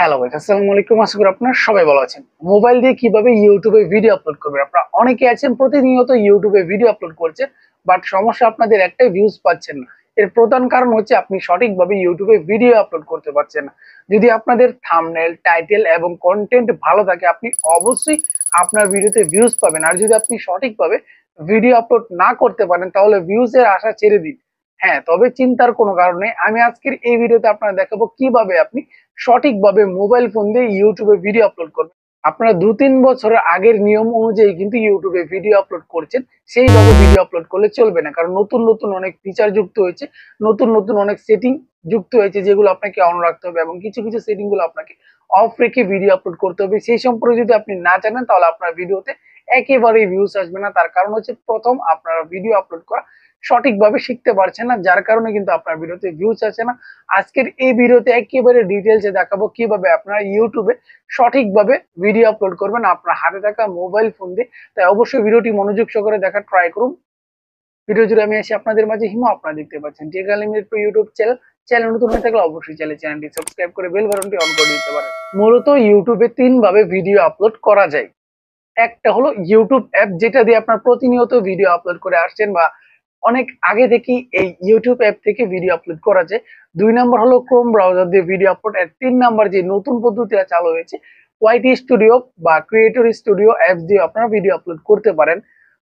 Hello guys, আসসালামু আলাইকুম। আশা করি আপনারা সবাই ভালো আছেন। মোবাইল দিয়ে কিভাবে ইউটিউবে ভিডিও আপলোড করবেন? আপনারা অনেকে আছেন প্রতিনিয়ত ইউটিউবে ভিডিও আপলোড করছেন, বাট সমস্যা আপনাদের একটাই, ভিউজ পাচ্ছেন না। এর প্রধান কারণ হচ্ছে আপনি সঠিকভাবে ইউটিউবে ভিডিও আপলোড করতে পারছেন না। যদি আপনাদের থাম্বনেল, টাইটেল এবং কন্টেন্ট ভালো থাকে, আপনি অবশ্যই আপনার ভিডিওতে ভিউজ পাবেন। আর যদি আপনি সঠিকভাবে ভিডিও আপলোড না করতে পারেন, তাহলে ভিউজ এর আশা ছেড়ে দিন। হ্যাঁ, তবে চিন্তার কোনো কারণ নেই। আমি আজকের এই ভিডিওতে আপনারা দেখাবো কিভাবে আপনি সঠিকভাবে মোবাইল ফোন দিয়ে ইউটিউবে ভিডিও আপলোড করবেন। আপনারা 2-3 বছরের আগের নিয়ম অনুযায়ী কিন্তু ইউটিউবে ভিডিও আপলোড করছেন, সেইভাবে ভিডিও আপলোড করলে চলবে না। কারণ নতুন নতুন অনেক ফিচার যুক্ত হয়েছে, নতুন নতুন অনেক সেটিং যুক্ত হয়েছে, যেগুলো আপনাকে অন রাখতে হবে এবং কিছু কিছু সেটিং গুলো আপনাকে অফ রেখে ভিডিও আপলোড করতে হবে। সেই সম্পর্কে যদি আপনি না জানেন, তাহলে আপনার ভিডিওতে একেবারেই ভিউজ আসবে না। তার কারণ হচ্ছে, প্রথম আপনারা ভিডিও আপলোড করা সঠিকভাবে শিখতে পারছেন না, যার কারণে কিন্তু আপনার ভিডিওতে ভিউজ আসে না। আজকের এই ভিডিওতে একেবারে ডিটেলসে দেখাবো কিভাবে আপনারা ইউটিউবে সঠিকভাবে ভিডিও আপলোড করবেন আপনার হাতে থাকা মোবাইল ফোন দিয়ে। তাই অবশ্যই ভিডিওটি মনোযোগ সহকারে দেখার ট্রাই করুন। ভিডিও জুড়ে আমি আছি আপনাদের মাঝে হিমু। আপনারা দেখতে পাচ্ছেন take unlimited YouTube channel. Channel নতুন হয়ে থাকলে অবশ্যই চ্যানেলটি সাবস্ক্রাইব করে বেল বাটনটি অন করে দিতে পারেন। মূলত ইউটিউবে 3 ভাবে ভিডিও আপলোড করা যায়। একটা হলো ইউটিউব অ্যাপ, যেটা দিয়ে আপনার প্রতিনিয়ত ভিডিও আপলোড করে আসছেন বা অনেক আগে থেকেই এই ইউটিউব অ্যাপ থেকে ভিডিও আপলোড করা যায়। 2 নম্বর হলো ক্রোম ব্রাউজার দিয়ে ভিডিও আপলোড। আর 3 নম্বর যে নতুন পদ্ধতিটা চালু হয়েছে, ওয়াইটি স্টুডিও বা ক্রিয়েটর স্টুডিও অ্যাপস দিয়ে আপনারা ভিডিও আপলোড করতে পারেন।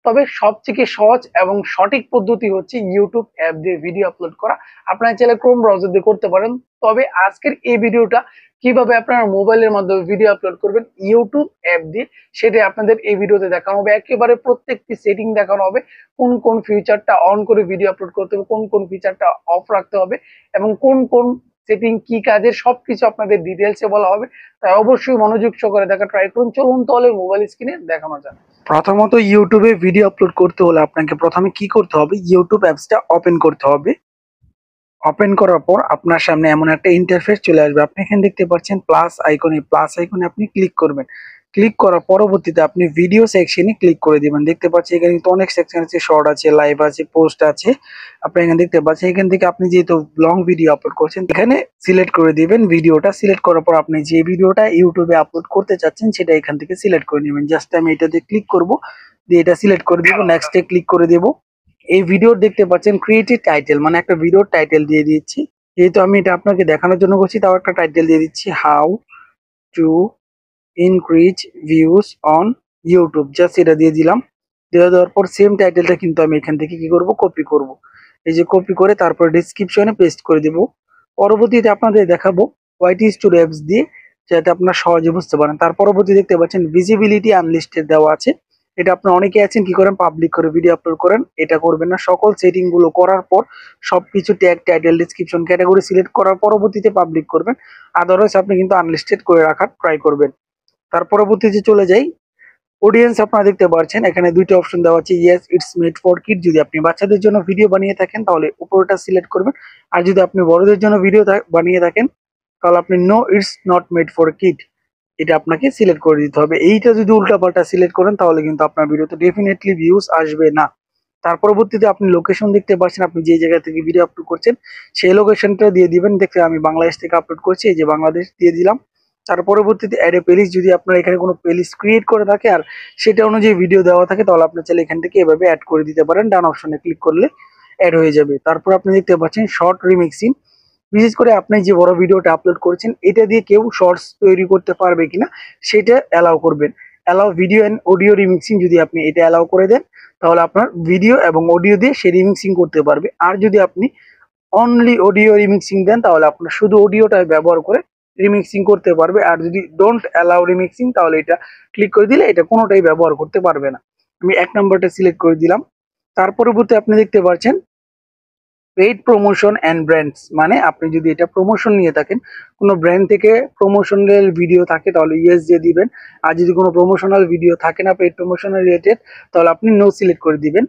তবে সবথেকে সহজ এবং সঠিক পদ্ধতি হচ্ছে ইউটিউব অ্যাপ দিয়ে ভিডিও আপলোড করা। আপনারা চাইলে ক্রোম ব্রাউজার দিয়ে করতে পারেন। তবে আজকের এই ভিডিওটা কিভাবে আপনারা মোবাইলের মাধ্যমে ভিডিও আপলোড করবেন ইউটিউব অ্যাপ দিয়ে, সেটা আপনাদের এই ভিডিওতে দেখানো হবে। একেবারে প্রত্যেকটি সেটিং দেখানো হবে, কোন কোন ফিচারটা অন করে ভিডিও আপলোড করতে হবে, কোন কোন ফিচারটা অফ রাখতে হবে এবং কোন কোন সেটিং কি কাজের, সবকিছু আপনাদের ডিটেলসে বলা হবে। তাই অবশ্যই মনোযোগ সহকারে দেখা ট্রাই করুন। চলুন তাহলে মোবাইল স্ক্রিনে দেখানো যাক। প্রথমত ইউটিউবে ভিডিও আপলোড করতে হলে আপনাকে প্রথমে কি করতে হবে, ইউটিউব অ্যাপসটা ওপেন করতে হবে। ওপেন করার পর আপনার সামনে এমন একটা ইন্টারফেস চলে আসবে। আপনি এখানে দেখতে পাচ্ছেন প্লাস আইকনে, প্লাস আইকনে আপনি ক্লিক করবেন। ক্লিক করার পরবর্তীতে আপনি ভিডিও সেকশনে ক্লিক করে দিবেন। দেখতে পাচ্ছেন এখানে কিন্তু অনেক সেকশন আছে, শর্ট আছে, লাইভ আছে, পোস্ট আছে। আপনি এখানে দেখতে পাচ্ছেন, এখান থেকে আপনি যেহেতু লং ভিডিও আপলোড করছেন, এখানে সিলেক্ট করে দিবেন ভিডিওটা। সিলেক্ট করার পর আপনি যে ভিডিওটা ইউটিউবে আপলোড করতে চাচ্ছেন সেটা এখান থেকে সিলেক্ট করে নেবেন। জাস্ট আমি এটাতে ক্লিক করব, দিয়ে এটা সিলেক্ট করে দিব, নেক্সটে ক্লিক করে দেব। এই ভিডিও দেখতে পাচ্ছেন ক্রিয়েটিভ টাইটেল, মানে একটা ভিডিওর টাইটেল দিয়ে দিচ্ছি। যেহেতু আমি এটা আপনাকে দেখানোর জন্য করছি, তাও একটা টাইটেল দিয়ে দিচ্ছি, how to increase views on YouTube. Just এটা দিয়ে দিলাম। দেওয়ার পর সেম টাইটেলটা কিন্তু আমি এখান থেকে কি করব, কপি করব। এই যে কপি করে তারপর ডেসক্রিপশনে পেস্ট করে দেব। পরবর্তীতে আপনাদের দেখাবো ওয়াইটি স্টুডিও অ্যাপস দিয়ে, যাতে আপনারা সহজে বুঝতে পারেন। তার পরবর্তী দেখতে পাচ্ছেন ভিজিবিলিটি আনলিস্টেড দেওয়া আছে। এটা আপনারা অনেকে আছেন কি করেন, পাবলিক করে ভিডিও আপলোড করেন। এটা করবেন না। সকল সেটিং গুলো করার পর সবকিছু tag, title, description, category select করার পরবর্তীতে পাবলিক করবেন। আদারওয়াইজ আপনি কিন্তু আনলিস্টেড করে রাখার ট্রাই করবেন। তার পরবর্তীতে চলে যাই অডিয়েন্স। আপনারা দেখতে পাচ্ছেন এখানে 2টা অপশন দেওয়া আছে, yes it's made for kid. যদি আপনি বাচ্চাদের জন্য ভিডিও বানিয়ে থাকেন তাহলে উপরটা সিলেক্ট করবেন। আর যদি আপনি বড়দের জন্য ভিডিও বানিয়ে থাকেন তাহলে আপনি no it's not made for kid, এটা আপনাকে সিলেক্ট করে দিতে হবে। এইটা যদি উল্টাপাল্টা সিলেক্ট করেন তাহলে কিন্তু আপনার ভিডিওতে ডেফিনেটলি ভিউজ আসবে না। তার পরবর্তীতে আপনি লোকেশন দেখতে পাচ্ছেন, আপনি যে জায়গা থেকে ভিডিও আপলোড করছেন সেই লোকেশনটা দিয়ে দিবেন। দেখতে আমি বাংলাদেশ থেকে আপলোড করছি, এই যে বাংলাদেশ দিয়ে দিলাম। তার পরবর্তীতে অ্যাড এ প্লেলিস্ট, যদি আপনার এখানে কোনো প্লেলিস্ট ক্রিয়েট করে থাকে আর সেটা অনুযায়ী ভিডিও দেওয়া থাকে, তাহলে আপনি চাইলে এখান থেকে এভাবে অ্যাড করে দিতে পারেন। ডান অপশনে ক্লিক করলে অ্যাড হয়ে যাবে। তারপর আপনি দেখতে পাচ্ছেন শর্ট রিমিক্সিং। বিশেষ করে আপনি যে বড় ভিডিওটা আপলোড করেছেন এটা দিয়ে কেউ শর্টস তৈরি করতে পারবে কিনা সেটা অ্যালাউ করবেন। Allow video and audio remixing, যদি আপনি এটা অ্যালাউ করে দেন তাহলে আপনার ভিডিও এবং অডিও দিয়ে সে রিমিক্সিং করতে পারবে। আর যদি আপনি অনলি অডিও রিমিক্সিং দেন তাহলে আপনার শুধু অডিওটা ব্যবহার করে রিমিক্সিং করতে পারবে। আর যদি ডোন্ট অ্যালাউ রিমিক্সিং তাহলে এটা ক্লিক করে দিলে এটা কোনোটাই ব্যবহার করতে পারবে না। আমি 1 নম্বরটা সিলেক্ট করে দিলাম। তার পরবর্তী আপনি দেখতে পাচ্ছেন পেইড প্রমোশন অ্যান্ড ব্র্যান্ডস, মানে আপনি যদি এটা প্রমোশন নিয়ে থাকেন, কোনো ব্র্যান্ড থেকে প্রমোশনাল ভিডিও থাকে তাহলে ইয়েস দিয়ে দিবেন। আর যদি কোনো প্রমোশনাল ভিডিও থাকে না পেইড প্রমোশনাল রিলেটেড, তাহলে আপনি নো সিলেক্ট করে দিবেন।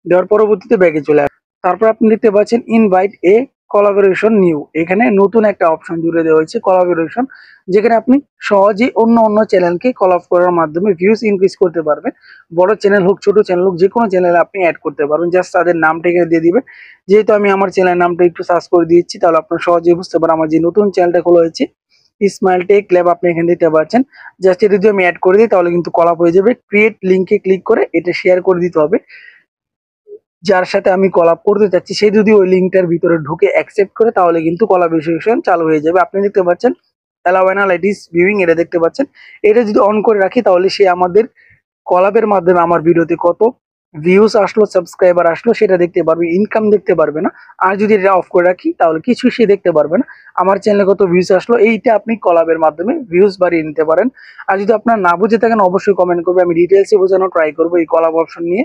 দেওয়ার পরবর্তীতে ব্যাগে চলে আসবে। তারপর আপনি দেখতে পাচ্ছেন ইনভাইট এ কোলাবোরেশন নিউ, এখানে নতুন একটা অপশন জুড়ে দেওয়া হয়েছে কোলাবোরেশন, যেখানে আপনি সহজেই অন্য অন্য চ্যানেলকে কলাব করার মাধ্যমে ভিউজ ইনক্রিজ করতে পারবেন। বড় চ্যানেল হোক, ছোট চ্যানেল হোক, যে কোনো চ্যানেলে আপনি অ্যাড করতে পারবেন। জাস্ট তাদের নামটা এখানে দিয়ে দিবেন। যেহেতু আমি আমার চ্যানেলের নামটা একটু সার্চ করে দিয়েছি, তাহলে আপনারা সহজেই বুঝতে পারেন আমার যে নতুন চ্যানেলটা খোলা হয়েছে স্মাইল টেক ল্যাব আপনি এখানে দিতে পারছেন। জাস্ট এটা যদি আমি অ্যাড করে দিই তাহলে কিন্তু কলাপ হয়ে যাবে। ক্রিয়েট লিঙ্কে ক্লিক করে এটা শেয়ার করে দিতে হবে। যার সাথে আমি কলাপ করতে চাচ্ছি সে যদি ওই লিঙ্কটার ভিতরে ঢুকে অ্যাকসেপ্ট করে তাহলে কিন্তু কোলাবোরেশন চালু হয়ে যাবে। আপনি দেখতে পাচ্ছেন অ্যালাউ অ্যানালাইটিক্স ভিউইং, এটা দেখতে পাচ্ছেন। এটা যদি অন করে রাখি তাহলে সে আমাদের কলাবের মাধ্যমে আমার ভিডিওতে কত ভিউজ আসলো, সাবস্ক্রাইবার আসলো সেটা দেখতে পারবে, ইনকাম দেখতে পারবে না। আর যদি এটা অফ করে রাখি তাহলে কিছু সে দেখতে পারবে না, আমার চ্যানেলে কত ভিউজ আসলো। এইটা আপনি কলাবের মাধ্যমে ভিউজ বাড়িয়ে নিতে পারেন। আর যদি আপনার না বুঝে থাকেন অবশ্যই কমেন্ট করবে, আমি ডিটেলসে বোঝানোর ট্রাই করবো এই কলাব অপশন নিয়ে।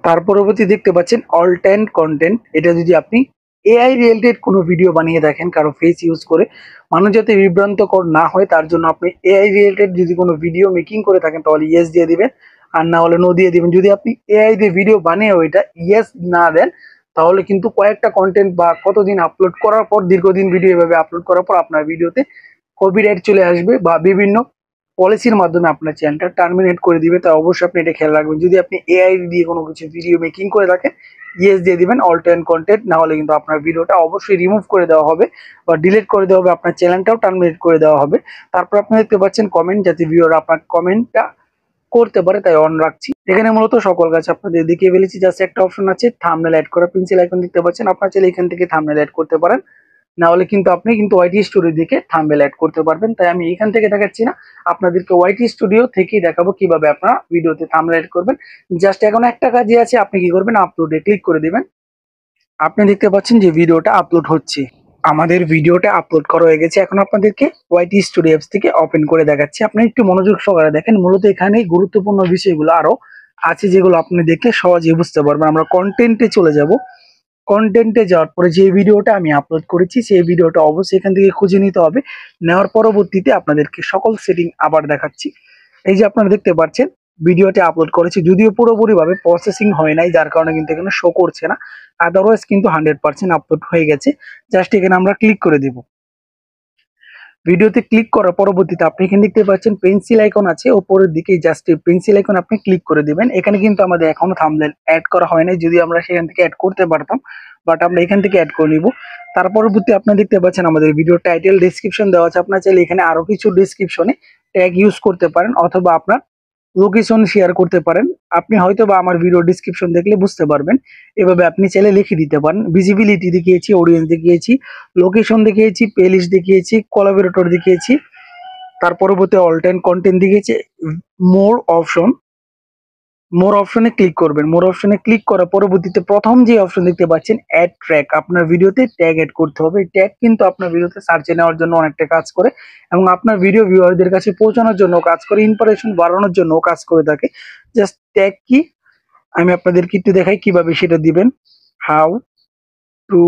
তার পরবর্তী দেখতে পাচ্ছেন অল টাইম কন্টেন্ট। এটা যদি আপনি এআই রিলেটেড কোনো ভিডিও বানিয়ে দেখেন কারো ফেস ইউজ করে, মানুষ যাতে বিভ্রান্তকর না হয় তার জন্য আপনি এআই রিলেটেড যদি কোনো ভিডিও মেকিং করে থাকেন তাহলে ইয়েস দিয়ে দিবেন, আর না হলে নো দিয়ে দিবেন। যদি আপনি এআই দিয়ে ভিডিও বানিয়ে ওইটা ইয়েস না দেন তাহলে কিন্তু কয়েকটা কন্টেন্ট বা কতদিন আপলোড করার পর, দীর্ঘদিন ভিডিও এভাবে আপলোড করার পর আপনার ভিডিওতে কপিরাইট চলে আসবে বা বিভিন্ন পলিসির মাধ্যমে আপনার চ্যানেলটা টার্মিনেট করে দিবে। তাই অবশ্যই আপনি এটা খেয়াল রাখবেন। যদি আপনি এআই দিয়ে কোনো কিছু ভিডিও মেকিং করে থাকেন ইয়েস দিয়ে দিবেন অল টাইম কন্টেন্ট, না হলে কিন্তু আপনার ভিডিওটা অবশ্যই রিমুভ করে দেওয়া হবে বা ডিলিট করে দেওয়া হবে, আপনার চ্যানেলটাও টার্মিনেট করে দেওয়া হবে। তারপর আপনি দেখতে পাচ্ছেন কমেন্ট, যাতে ভিউয়ার আপনার কমেন্টটা করতে পারে তাই অন রাখছি। এখানে মূলত সকল কাজ আপনাদের দেখিয়ে ফেলেছি। জাস্ট একটা অপশন আছে থাম্বনেল অ্যাড করা, পেন্সিল আইকন দেখতে পাচ্ছেন, আপনার চাইলে এখান থেকে থাম্বনেল অ্যাড করতে পারেন, না হলে কিন্তু আপনি কিন্তু ওয়াইটি স্টুডিও থেকে থাম্বনেল অ্যাড করতে পারবেন। তাই আমি এখান থেকে দেখাচ্ছি না, আপনাদেরকে ওয়াইটি স্টুডিও থেকেই দেখাবো কিভাবে আপনারা ভিডিওতে থাম্বনেল অ্যাড করবেন। জাস্ট এখন একটা কাজই আছে, আপনি কি করবেন, আপলোডে ক্লিক করে দিবেন। আপনি দেখতে পাচ্ছেন যে ভিডিওটা আপলোড হচ্ছে, আমাদের ভিডিওটা আপলোড করা হয়ে গেছে। এখন আপনাদেরকে ওয়াইটি স্টুডিও অ্যাপস থেকে ওপেন করে দেখাচ্ছি, আপনি একটু মনোযোগ সহকারে দেখেন। মূলত এখানে গুরুত্বপূর্ণ বিষয়গুলো আরো আছে যেগুলো আপনি দেখলে সহজেই বুঝতে পারবেন। আমরা কন্টেন্টে চলে যাব। কন্টেন্টে যাওয়ার পরে যে ভিডিওটা আমি আপলোড করেছি সেই ভিডিওটা অবশ্যই এখান থেকে খুঁজে নিতে হবে। নেওয়ার পরবর্তীতে আপনাদেরকে সকল সেটিং আবার দেখাচ্ছি। এই যে আপনারা দেখতে পাচ্ছেন ভিডিওটি আপলোড করেছি, যদিও পুরোপুরিভাবে প্রসেসিং হয় নাই যার কারণে কিন্তু এখানে শো করছে না, আদারওয়াইজ কিন্তু 100% আপলোড হয়ে গেছে। জাস্ট এখানে আমরা ক্লিক করে দিব। ভিডিওতে ক্লিক করার পরবর্তীতে আপনি এখানে দেখতে পাচ্ছেন পেন্সিল আইকন আছে উপরের দিকে, জাস্ট এই পেন্সিল আইকন আপনি ক্লিক করে দিবেন। এখানে কিন্তু আমাদের এখনো থাম্বনেল অ্যাড করা হয় নাই, যদি আমরা সেখান থেকে অ্যাড করতে পারতাম, বাট আমরা এখান থেকে অ্যাড করে নিব। তার পরবর্তী আপনি দেখতে পাচ্ছেন আমাদের ভিডিও টাইটেল ডেসক্রিপশন দেওয়া আছে, আপনার চাইলে এখানে আরো কিছু ডেসক্রিপশনে ট্যাগ ইউজ করতে পারেন অথবা আপনার লোকেশন শেয়ার করতে পারেন। আপনি হয়তো বা আমার ভিডিও ডেসক্রিপশন দেখলে বুঝতে পারবেন, এভাবে আপনি চাইলে লিখে দিতে পারেন। ভিজিবিলিটি দেখিয়েছি, অডিয়েন্স দেখিয়েছি, লোকেশন দেখিয়েছি, প্লেলিস্ট দেখিয়েছি, কোলাবোরেটর দেখিয়েছি, তার পরবর্তী অল টাইম কন্টেন্ট দেখিয়েছি। মোর অপশন, মোর অপশনে ক্লিক করবেন। মোর অপশনে ক্লিক করার পরবর্তীতে প্রথম যে অপশন দেখতে পাচ্ছেন অ্যাড ট্র্যাক, আপনার ভিডিওতে ট্যাগ অ্যাড করতে হবে। ট্যাগ কিন্তু আপনার ভিডিওতে সার্চে নেওয়ার জন্য অনেকটা কাজ করে এবং আপনার ভিডিও ভিউয়ারদের কাছে পৌঁছানোর জন্য কাজ করে, ইম্প্রেশন বাড়ানোর জন্য কাজ করে থাকে। জাস্ট ট্যাগ কি আমি আপনাদেরকে একটু দেখাই কিভাবে সেটা দিবেন। How to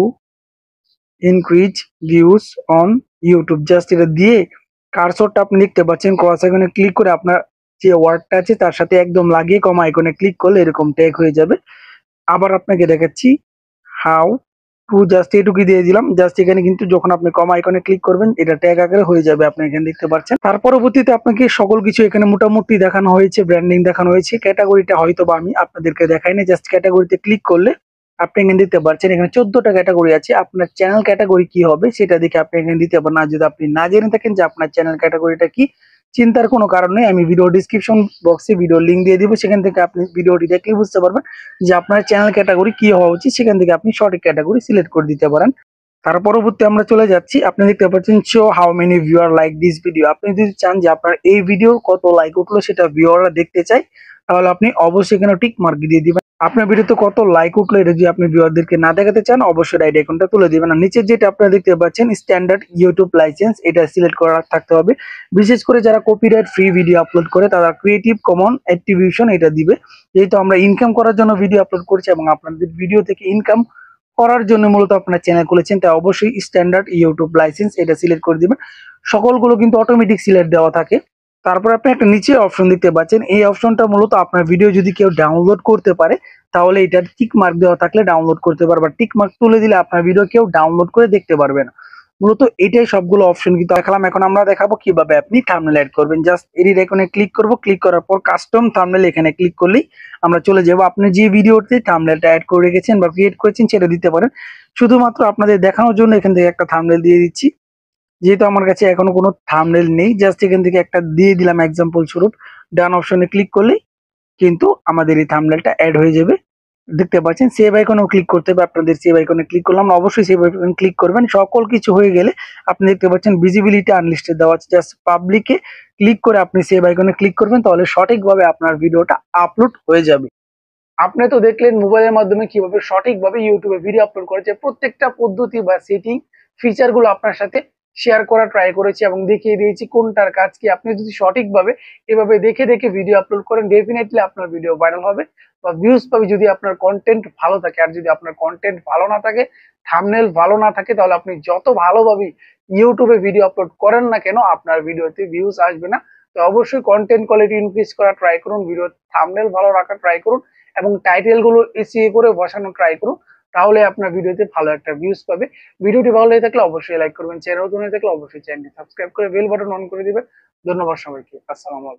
increase views on YouTube, just এটা দিয়ে কার্সরটা আপনি দেখতে পাচ্ছেন, ক্রস আইকনে ক্লিক করে আপনার যে ওয়ার্ডটা আছে তার সাথে একদম লাগিয়ে কমা আইকনে ক্লিক করলে এরকম ট্যাগ হয়ে যাবে। আবার আপনাকে দেখাচ্ছি হাউ টু, জাস্ট এটুকু দিয়ে দিলাম। জাস্ট এখানে কিন্তু যখন আপনি কমা আইকনে ক্লিক করবেন এটা ট্যাগ আকারে হয়ে যাবে, আপনি এখানে দেখতে পাচ্ছেন। তার পরবর্তীতে আপনাকে সকল কিছু এখানে মোটামুটি দেখানো হয়েছে, ব্র্যান্ডিং দেখানো হয়েছে। ক্যাটাগরিটা হয়তো বা আমি আপনাদেরকে দেখাই না, জাস্ট ক্যাটাগরিতে ক্লিক করলে আপনি এখানে দিতে পারছেন। এখানে 14টা ক্যাটাগরি আছে, আপনার চ্যানেল ক্যাটাগরি কি হবে সেটা দেখে আপনি এখানে দিতে পারেন। আর যদি আপনি না জেনে থাকেন যে আপনার চ্যানেল ক্যাটাগরিটা কি, চিন্তার কোনো কারণ নেই, আমি ভিডিও ডিসক্রিপশন বক্সে ভিডিও লিঙ্ক দিয়ে দিব, সেখান থেকে আপনি ভিডিওটি দেখলে বুঝতে পারবেন যে আপনার চ্যানেল ক্যাটাগরি কি হওয়া উচিত, সেখান থেকে আপনি সঠিক ক্যাটাগরি সিলেক্ট করে দিতে পারেন। তার পরবর্তী আমরা চলে যাচ্ছি, আপনি দেখতে পাচ্ছেন show how many viewer like this video. আপনি যদি চান যে আপনার এই ভিডিও কত লাইক উঠলো সেটা ভিউয়াররা দেখতে চাই, তাহলে আপনি অবশ্যই এখানে টিক মার্ক দিয়ে দিবেন। আপনার ভিডিওতে কত লাইক উঠলো এটা যদি আপনি ভিউয়ারদেরকে না দেখাতে চান অবশ্যই রাইট আইকনটা তুলে দিবেন। আর নিচে যেটা আপনারা দেখতে পাচ্ছেন স্ট্যান্ডার্ড ইউটিউব লাইসেন্স, এটা সিলেক্ট করা থাকতে হবে। বিশেষ করে যারা কপিরাইট ফ্রি ভিডিও আপলোড করে তারা ক্রিয়েটিভ কমন অ্যাট্রিবিউশন এটা দিবে, যেহেতু আমরা ইনকাম করার জন্য ভিডিও আপলোড করছি এবং আপনাদের ভিডিও থেকে ইনকাম করার জন্য মূলত আপনার চ্যানেল খুলেছেন, তাই অবশ্যই স্ট্যান্ডার্ড ইউটিউব লাইসেন্স এটা সিলেক্ট করে দিবেন। সকলগুলো কিন্তু অটোমেটিক সিলেক্ট দেওয়া থাকে। তারপর আপনি একটা নিচে অপশন দেখতে পাচ্ছেন, এই অপশনটা মূলত আপনার ভিডিও যদি কেউ ডাউনলোড করতে পারে তাহলে এটা টিক মার্ক দেওয়া থাকলে ডাউনলোড করতে পারবে, টিক মার্ক তুলে দিলে আপনার ভিডিও কেউ ডাউনলোড করে দেখতে পারবে না। মূলত এটাই সবগুলো অপশন কিন্তু দেখালাম। এখন আমরা দেখাবো কিভাবে আপনি থাম্বনেল অ্যাড করবেন। জাস্ট এডিট আইকনে ক্লিক করব, ক্লিক করার পর কাস্টম থাম্বনেল এখানে ক্লিক করলেই আমরা চলে যাব। আপনি যে ভিডিওতে থাম্বনেলটা অ্যাড করে রেখেছেন বা ক্রিয়েট করেছেন সেটা দিতে পারেন। শুধুমাত্র আপনাদের দেখানোর জন্য এখান থেকে একটা থাম্বনেল দিয়ে দিচ্ছি। যেহেতু আমার কাছে এখনো কোনো থাম্বনেল নেই, জাস্ট এখান থেকে একটা দিয়ে দিলাম এক্সাম্পল স্বরূপ, ডান অপশনে ক্লিক করলেই কিন্তু আমাদের এই থাম্বনেলটা অ্যাড হয়ে যাবে। দেখতে পাচ্ছেন সেভ আইকনেও ক্লিক করতে হবে, আপনাদের সেভ আইকনে ক্লিক করলাম, অবশ্যই সেভ আইকনে ক্লিক করবেন। সকল কিছু হয়ে গেলে আপনি দেখতে পাচ্ছেন ভিজিবিলিটি আনলিস্টেড দেওয়া আছে, জাস্ট পাবলিকে ক্লিক করে আপনি সেভ আইকনে ক্লিক করবেন, তাহলে সঠিকভাবে আপনার ভিডিওটা আপলোড হয়ে যাবে। আপনি তো দেখলেন মোবাইলের মাধ্যমে কিভাবে সঠিকভাবে ইউটিউবে ভিডিও আপলোড করেছে, প্রত্যেকটা পদ্ধতি বা সেটিং ফিচার গুলো আপনার সাথে শেয়ার করা ট্রাই করেছি এবং দেখিয়ে দিয়েছি কোনটার কাজ কি। আপনি যদি সঠিকভাবে এভাবে দেখে দেখে ভিডিও আপলোড করেন, ডেফিনেটলি আপনার ভিডিও ভাইরাল হবে বা ভিউজ পাবে যদি আপনার কন্টেন্ট ভালো থাকে। আর যদি আপনার কন্টেন্ট ভালো না থাকে, থাম্বনেল ভালো না থাকে, তাহলে আপনি যত ভালোভাবে ইউটিউবে ভিডিও আপলোড করেন না কেন আপনার ভিডিওতে ভিউজ আসবে না। তো অবশ্যই কন্টেন্ট কোয়ালিটি ইনক্রিজ করা ট্রাই করুন, ভিডিও থাম্বনেল ভালো রাখা ট্রাই করুন এবং টাইটেল গুলো এসইও করে বসানো ট্রাই করুন, তাহলে আপনার ভিডিওতে ভালো একটা ভিউজ পাবে। ভিডিওটি ভালো লেগে থাকলে অবশ্যই লাইক করবেন, চ্যানেল নতুন হয়ে থাকলে অবশ্যই চ্যানেলটি সাবস্ক্রাইব করে বেল বাটন অন করে দিবেন। ধন্যবাদ সবাইকে, আসসালামু আলাইকুম।